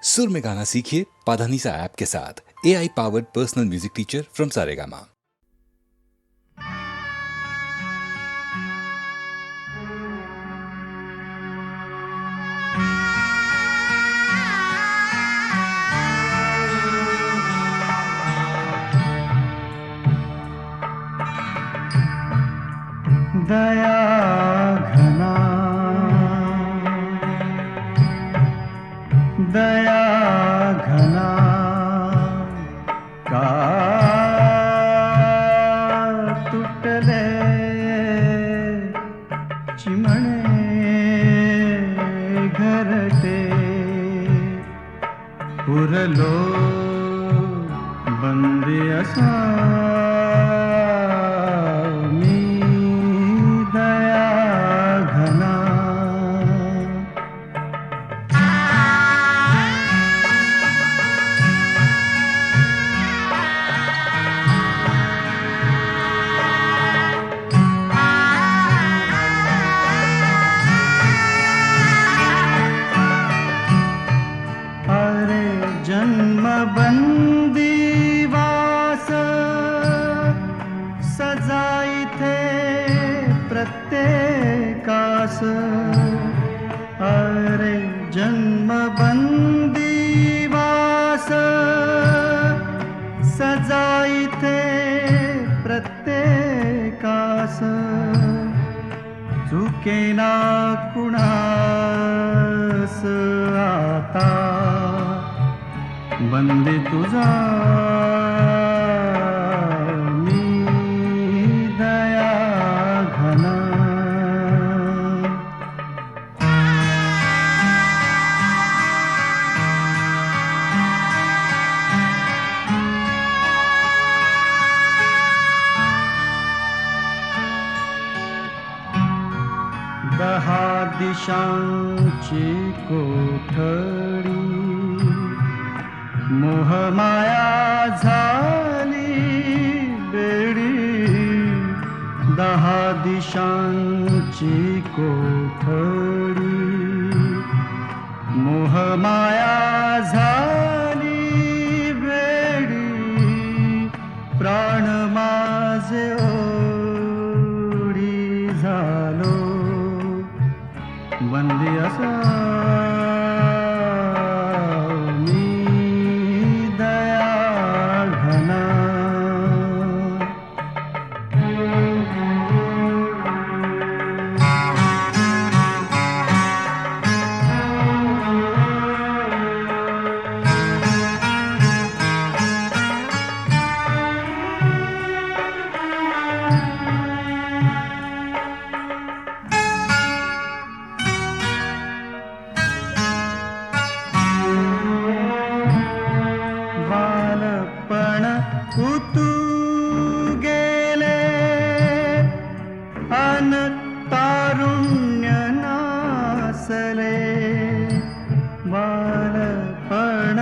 सुर में गाना सीखिए पाधानीसा ऐप के साथ। AI powered personal music teacher from Saregama. दया घना दया घना का तुटले चिमणे घरटे पुरलो बंदी असा अरे जन्म बंदीवास सजाईथे प्रत्येकास चुकेना कुणास आता बंदी तुझा दहा दिशांची कोठडी मोहमाया झाली बेडी दहा दिशांची कोठडी मोहमाया झाली बेडी प्राण माझे ओढी झालो बंदी असा मी दया घना तू गेले अन तारुण्य नासले बालपण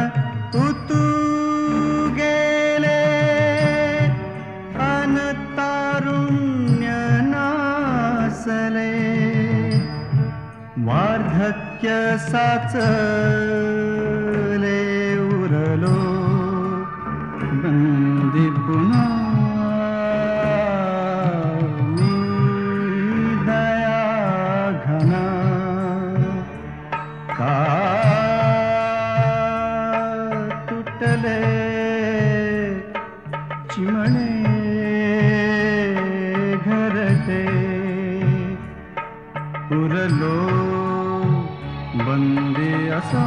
तू गेले अन तारुण्य नासले वार्धक्य साचले उरलो बंदी पुन्हा मी दया घना का तुटले चिमणे घरटे पुरलो बंदी असा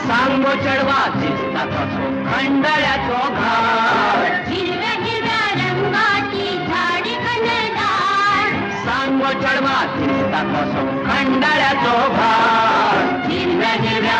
सांगो चढवा दिसता कसो खंडाळ्याचो घाट हिरव्या हिरव्या रंगाची झाडी घनदाट सांगो चढवा दिसता कसो खंडाळ्याचो घाट हिरव्या हिरव्या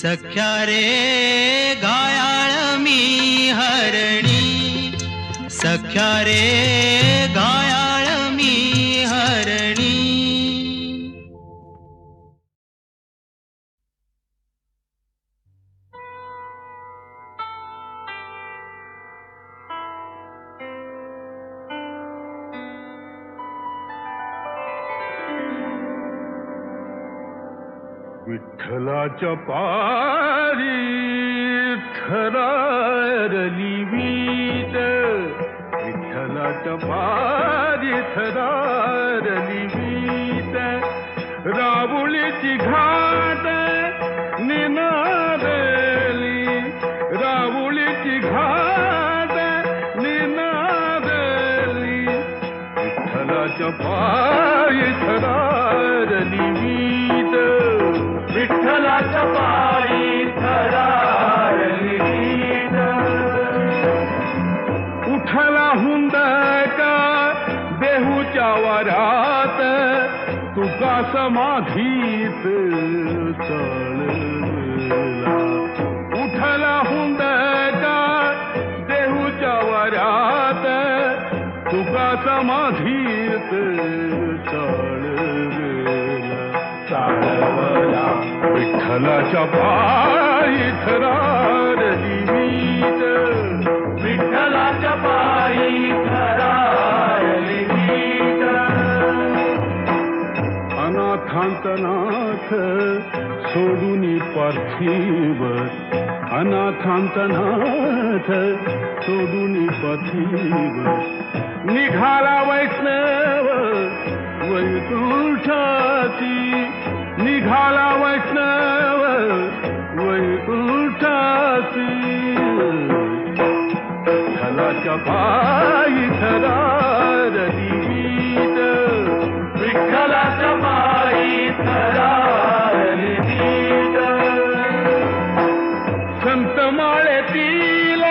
सख्या रे घायाळ मी हरणी, सख्या रे घायाळ मी हरणी. विठ्ठलाच्या पारी थरारली वीट, विठ्ठलाच्या पारी थरारली वीट, राबुलीची घाट निनादली, राबुलीची घाट निनादली, विठ्ठलाच्या पारी थरारली वीट, विठ्ठलाच्या पायी थरारली वीट. उठला हुंदका देहूच्या वरात, तुका समाधीत चळवला. उठला हुंदका देहूच्या वरात, तुका समाधीत चालवला. विठ्ठलाच्या पायी थरारली वीट, विठ्ठलाच्या पायी थरारली वीट. अनाथांतनाथ सोडून पार्थिव, अनाथांतनाथ सोडून पार्थिव, निघाला वैष्णव वैकुंठाची, निघाला वैष्णव वैकुंठाची. विठ्ठलाच्या पायी थरारली वीट, विठ्ठलाच्या पायी थरारली वीट. संत माळेतील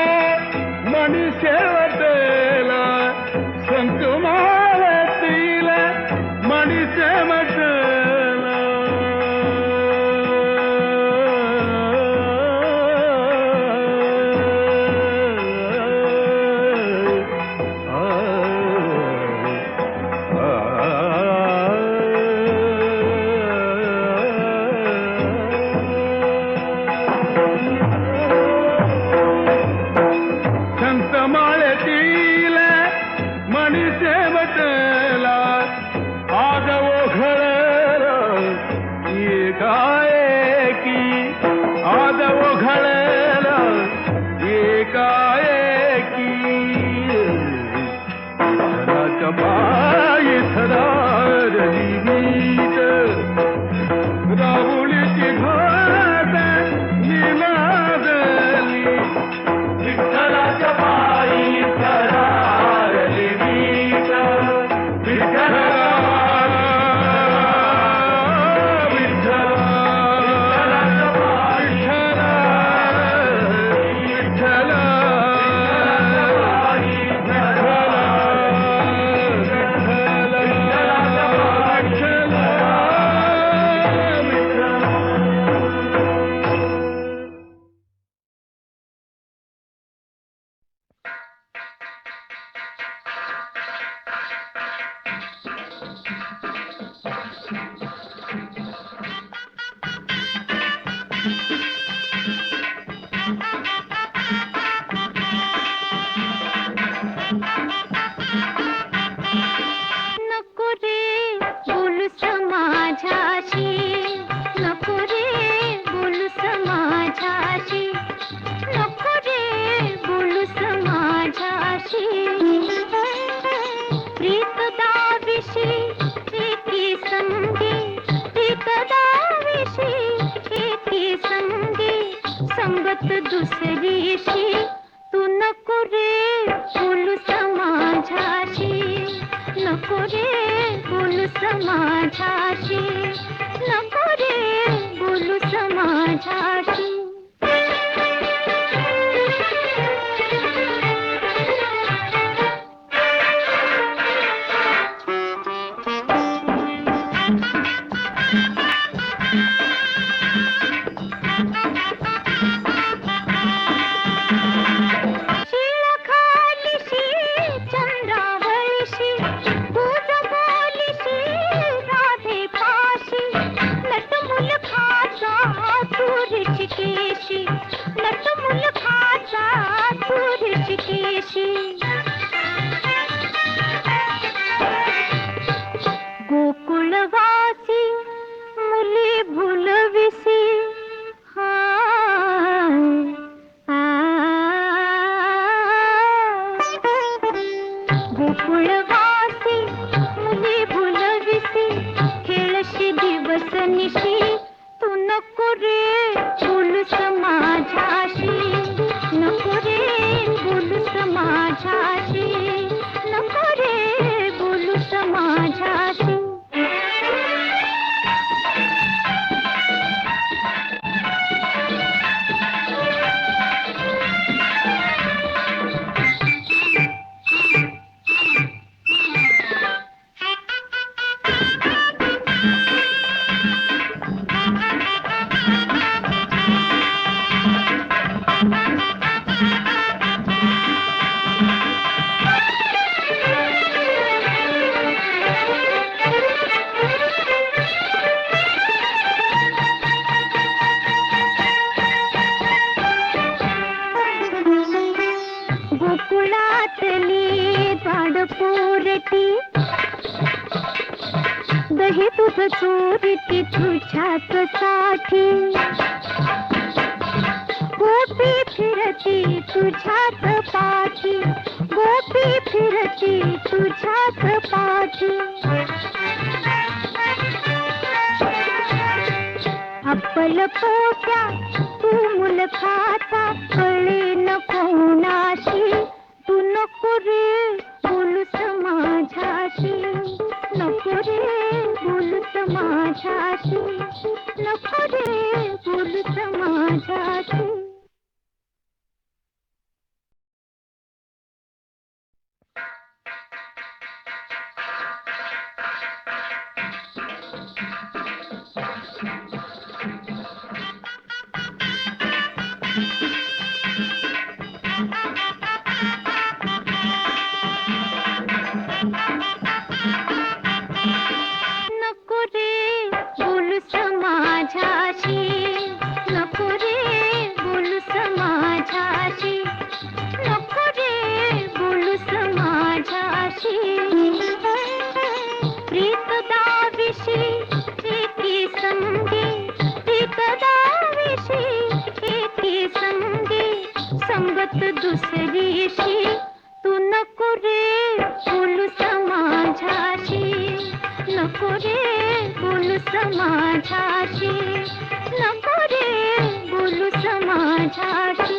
मणी शेवटेला, संत माळेतील मणी शेवटेला. संत माळेतील मणी शेवटला, आज ओघळ एकाएकी, आज ओघळ एकाएकी. विठ्ठलाच्या पायी थरारली वीट, राहुलीची घाट निनादली, विठ्ठलाच्या पायी थरारली वीट. विठ्ठला विठ्ठलाच्या पायी विठ्ठला नको रे बोलूस माझ्याशी, नको रे बोलूस माझ्याशी, नको रे बोलूस माझ्याशी. प्रीत दाविशी एकी संगी, प्रीत दाविशी एकी संगी, संगत दुसरीशी. तू नको रे बोलूस माझ्याशी, नको रे बोलूस माझ्याशी, नको रे बोलूस माझ्याशी. ऋषिकेशी नटमुल खाचा तू ऋषिकेशी गोकुळवासी मुली भुलविसी गोकुळवासी मुली भुलविसी खेळशी दिवस निशी तू नको रे बोलूस माझ्याशी नको रे बोलूस माझ्याशी नको रे बोलूस माझ्याशी गोकुळातली झाडपोरटी दही दूध चोरटी तुझ्याच साठी गोपी फिरती तुझ्याच पाठी गोपी फिरती तुझ्याच पाठी अप्पल पोट्या तू मुलखाचा कळे न कोणाशी तू नको रे बोलूस माझ्याशी नको रे बोलूस माझ्याशी नको रे बोलूस माझ्याशी नको रे बोलूस माझ्याशी नको रे बोलूस माझ्याशी नको रे बोलूस माझ्याशी प्रीत दाविशी एकी संगे प्रीत दाविशी एकी संगे संगत दुसरीशी तू नको रे बोलूस माझ्याशी नको रे बोलूस माझ्याशी नको रे बोलूस माझ्याशी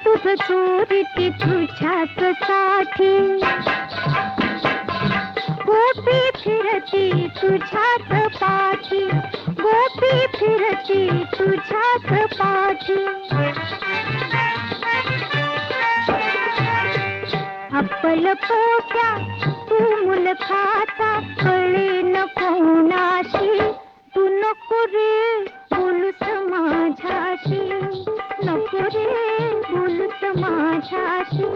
दूध चोरीची तुझ्याच साठी गोपी फिरती तुझ्याच पाठी गोपी फिरती तुझ्याच पाठी आपल पोट्या तू मुलखाचा कळे नको नाशी तू नको रे बोलूस माझ्याशी नको रे बोलूस माझ्याशी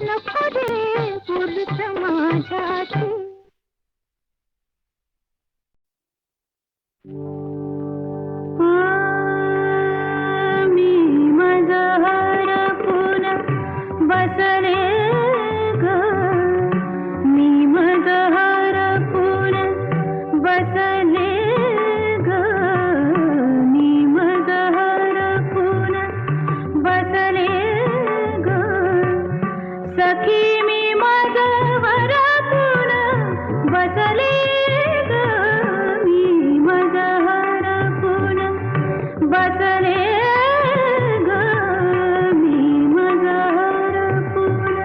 नको रे बोलूस माझ्याशी मी माझं हरपून बसले ग मी माझं हरपून बसले ग मी माझं हरपून बसले ग सखी मी माझं हरपून बसले ग मी माझं हरपून बसले ग मी माझं हरपून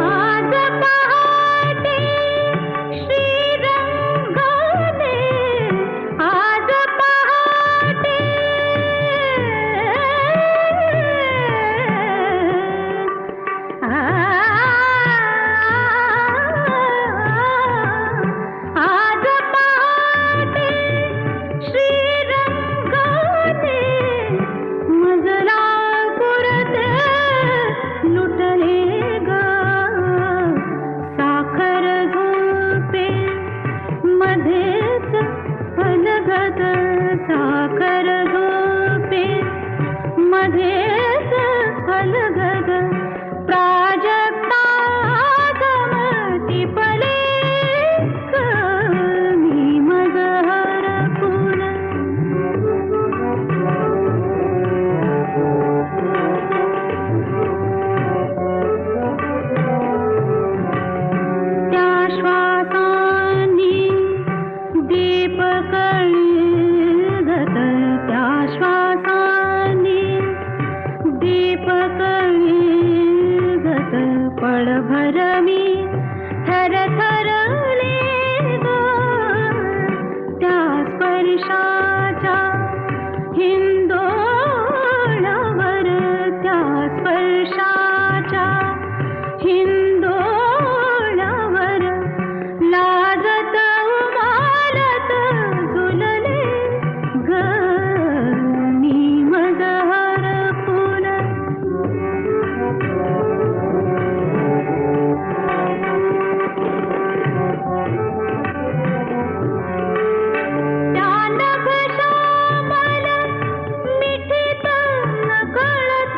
आज पहाटे श्रीरंगाने आज पहाटे आज पहाटे श्रीरंगाने मजला पुरते लुटले ग साखर झोपे मध्येच फलगत साखर झोपे मध्येच फलगत प्राजक्ता गमती पले ग मी माझं हरपून त्या श्वासांनी दीप कळगत त्या श्वासांनी दीप कळगत पळभर मी थरथरले ग त्या स्पर्शाच्या हिंदोळावर त्या स्पर्शाच्या हिंदोळावर लाजत उमालत झुलले ग मी माझं हरपून त्या नभश्यामल मिठीत नकळत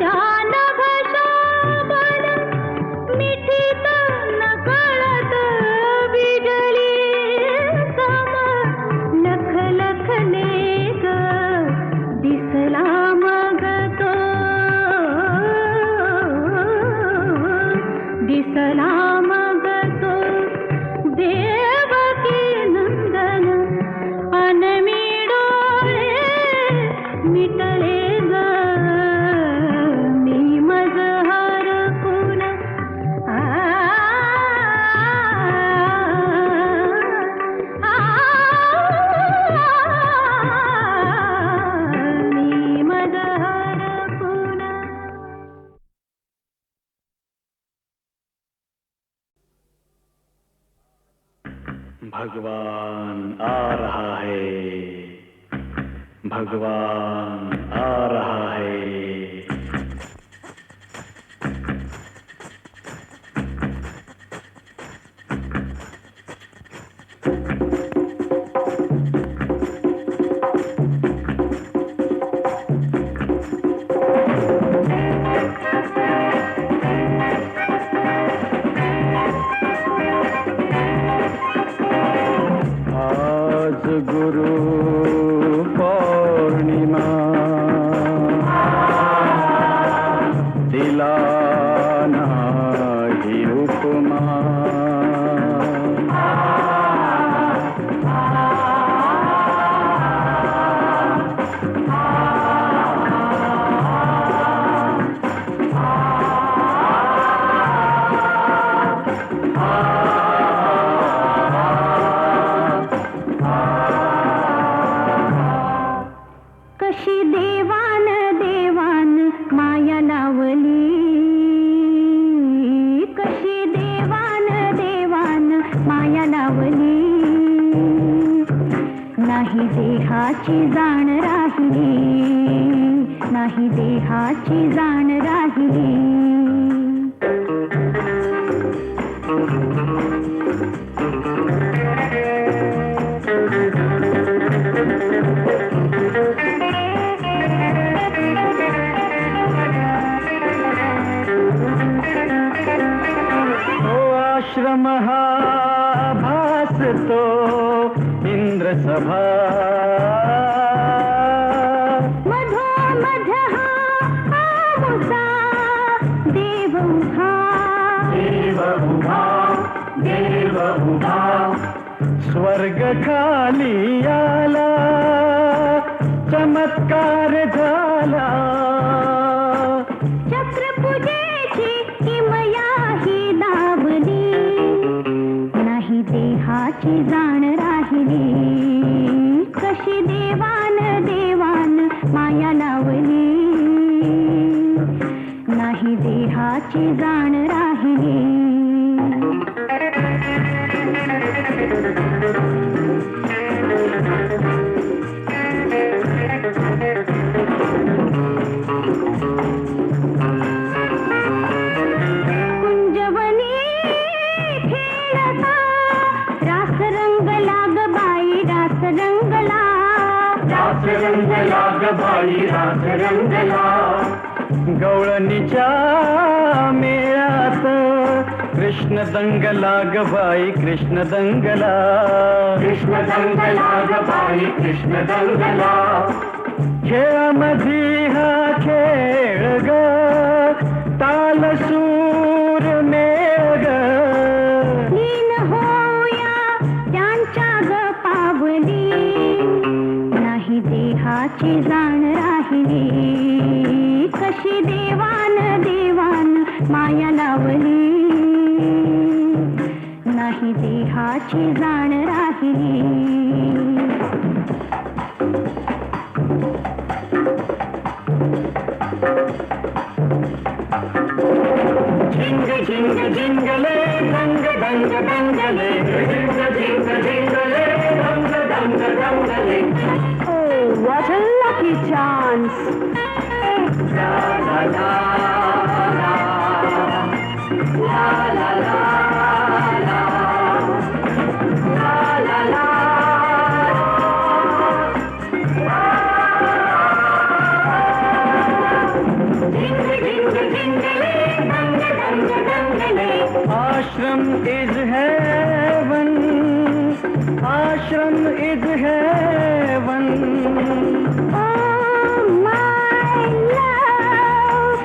त्या नभश्यामल मिठीत नकळत बिजली सम लख लखले ग दिसला मग तो दिसला मग तो देवकी नंदन अनमी डोळे मिटले ग मी माझं हरपून मी माझं हरपून भगवान आ रहा है भगवान आ रहा है आज गुरु पौर्णिमा दिला नाही उपमा नाही देहाची जाण राहिली, नाही देहाची जाण राहिली. आश्रम हा भासतो इंद्रसभा, मधोमध हा आमुचा देव उभा, देव उभा, देव उभा. स्वर्ग खाली आला, चमत्कार झाला. चक्रपूजेची किमया ही दाबली, नाही देहाची जाण राहिली. कशी देवान देवान माया लावली, नाही देहाची जाण राहिली. कुंजवनी खेळता रास रंगला ग बाई, रास रंगला. रास रंगला ग बाई, रास रंगला. गवळणीच्या मेळ्यात कृष्ण दंगला ग बाई, कृष्ण दंगला. कृष्ण दंगला ग बाई, कृष्ण दंगला. खेळामधी हा खेळ ग, ताल सूर मेळ ग. लीन होया त्यांच्या ग पावली, नाही देहाची जाण राहिली. कशी देवान देवान माया लावली, नाही देहाची जाण राहिली. झिंग झिंग झिंगले, दंग दंग दंगले. झिंग झिंग झिंगले, दंग दंग दंगले. Oh, what a lucky chance! La la la la, la la la la, la la la. Jingle jingle jingle, dang dang dang. Ashram is heaven, ashram is heaven. Oh, my love,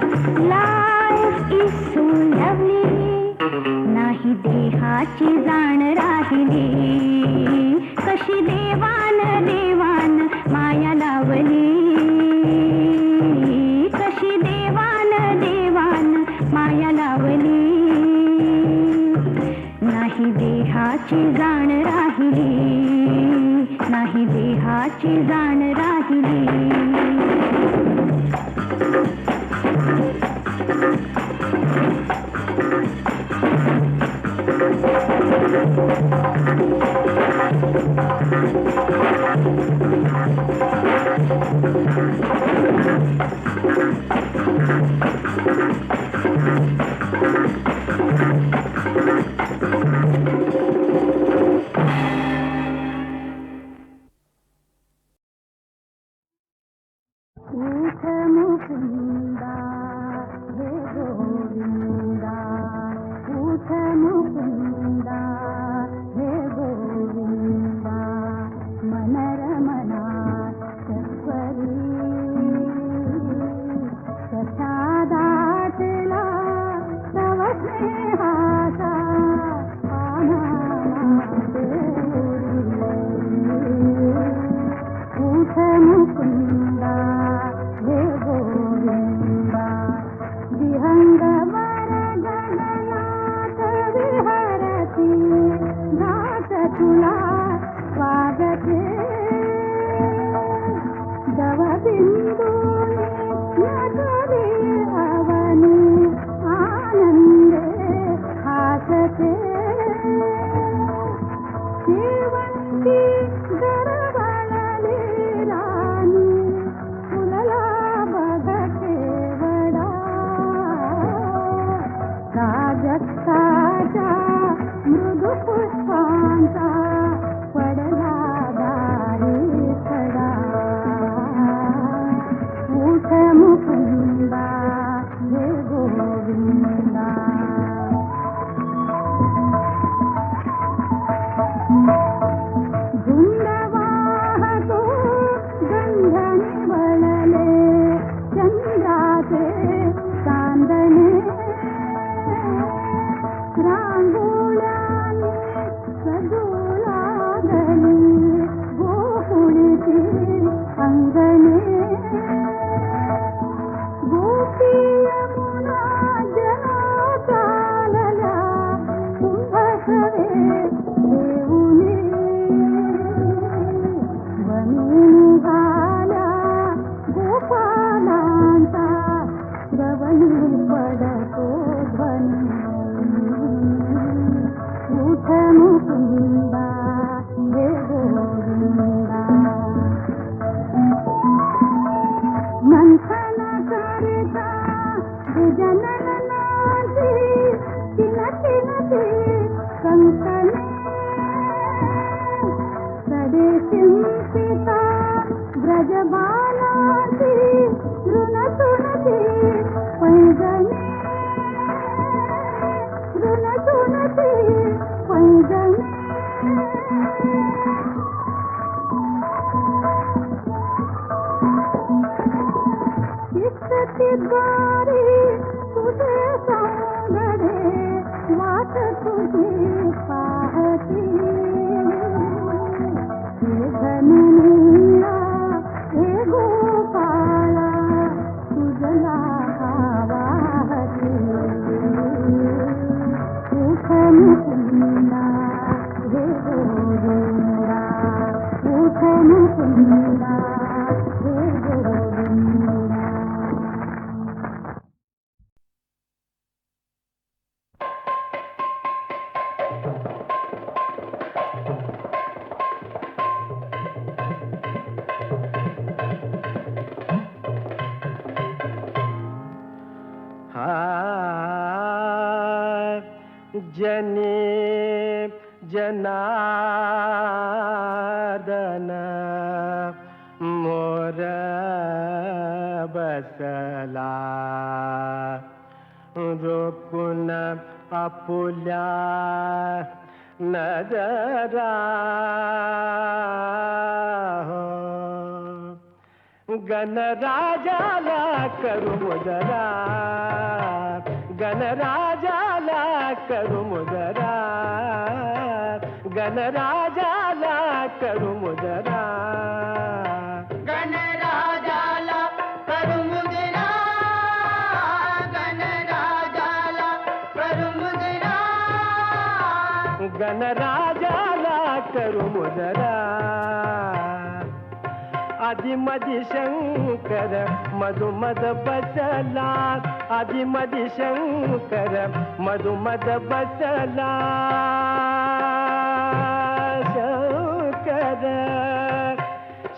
life is so lovely. नाही देहाची जाण राहिली. कशी देवान देवान माया लावली. कशी देवान देवान माया लावली. नाही देहाची जाण राहिली, नाही देहाची जाण राहिली. उठ मुकुंदा हे गोविंदा, उठ मुकुंदा हे पुष्पांचा पडला दारी सडा उठ मुकुंदा हे गोविंदा झुंड वाहतो गंध निवळले चंद्राचे चांदणे रांगोळ्याने सजू लागली गोकुळीची अंगणे गोपी यमुना जला चालल्या कुंभसवे देऊनी वनी निघाल्या गोपालांचा श्रवणी पडतो ध्वनी उठ मुकुंदा हे गोविंदा मंथन करता विजननाची चिनचिनती कंकणे सडे शिंपिता ब्रजबालाची ऋणतुणती पैंजणे ऋणतुणती पैंजणे द्वारी तुझे सौंदडे वाट तुझी पाहती हे धनिया हे गोपाळा तुझला वाहती उठ मुकुंदा हे गोविंदा उठ मुकुंदा हे गोविंदा जने जनार्दन मोर बसला रोकुन आपुल्या नजरा गणराजाला करू मुजरा गणराजाला करू मुजरा गणराजाला करू मुजरा गणराजाला करू मुजरा गणराजाला करू मुजरा गणराजाला करू मुजरा आधी मधी शंकर मधुमद बसला आधी मधी शंकर मधुमद बसला शंकर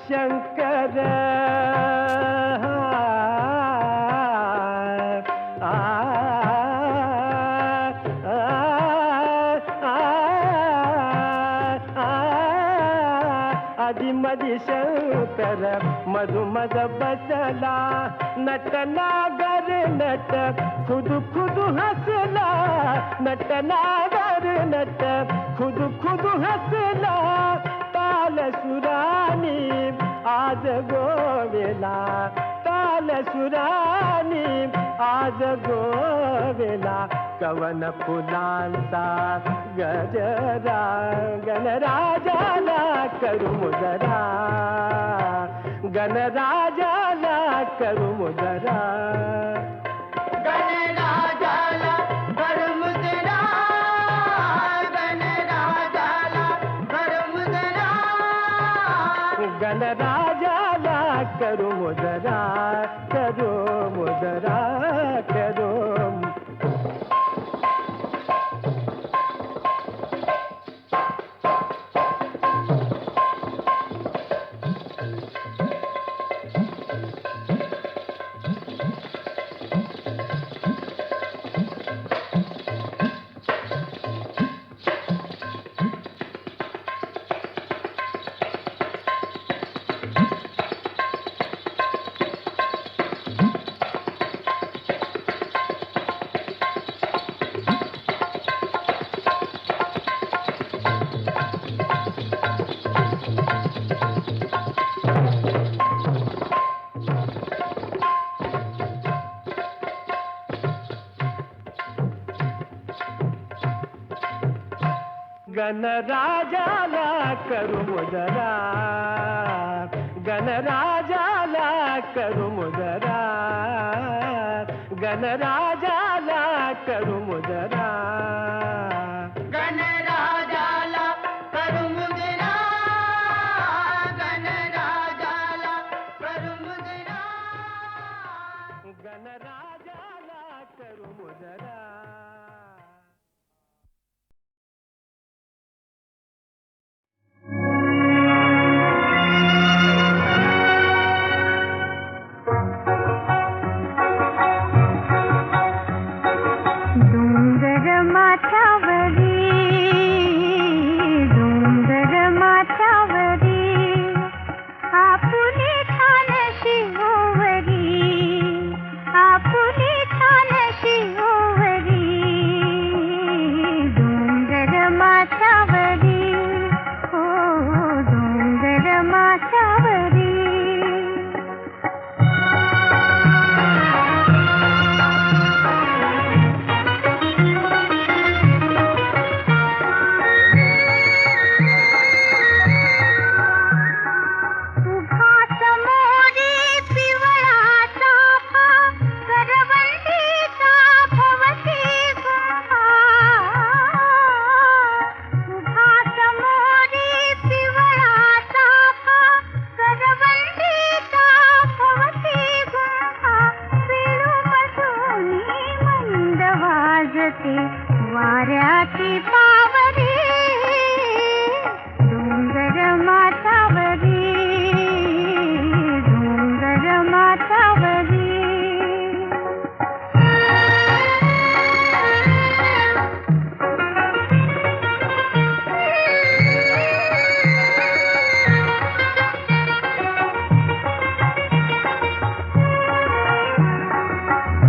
शंकर आधी मधी शंकर मधुमद बसला नट नागर नट खुद खुद हसला नट नागर नट खुद खुद हसला ताल सुरानी आज गोवेला ताल सुरानी आज गोवेला कवन फुलांचा गजरा गणराजाला करू मुजरा गणराजाला करू मुजरा गणराजाला करू मुजरा गणराजाला करू मुजरा गणराजाला करू मुजरा करू मुजरा करू गणराजाला करू मुजरा, गणराजाला करू मुजरा, गणराजाला करू मुजरा, गणराजाला करू मुजरा, गणराजाला करू मुजरा, गणराजाला करू मुजरा. डोंगर माथ्यावरी, डोंगर माथ्यावरी आपुली छान शिवरी, आपुली छान शिवरी, डोंगर माथ्यावरी, हो डोंगर माथ्यावरी. वाऱ्याची पावरी, डोंगर माथ्यावरी, डोंगर माथ्यावरी.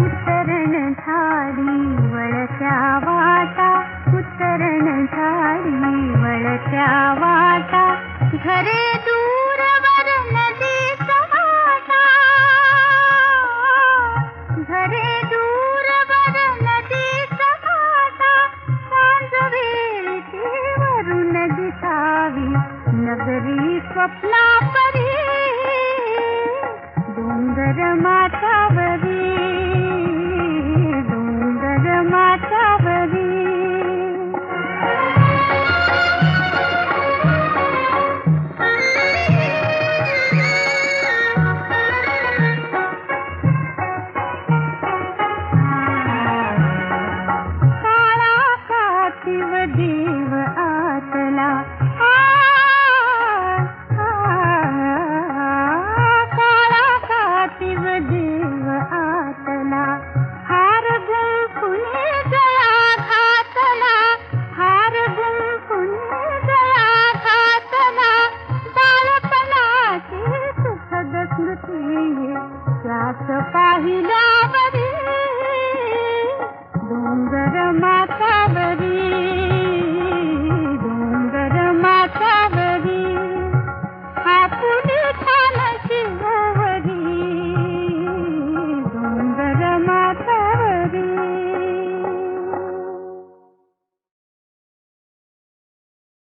उतरण झाडी वळत्या वाटा, उतरण झाडी वळत्या वाटा, घरे दूरवर नदीचा वाटा, घरे दूरवर नदीचा वाटा, सांजवेळी वरून दिसावी नगरी स्वप्नापरी, डोंगर माथ्यावरी, डोंगर माथ्यावरी. काळा कातीव देव आतला, काळा कातीव देव आतला, हार गुंफुनी गळा घातला, हार गुंफुनी गळा घातला, बालपणाची सुखद स्मृती त्याच पाहिल्यावरी, डोंगर मा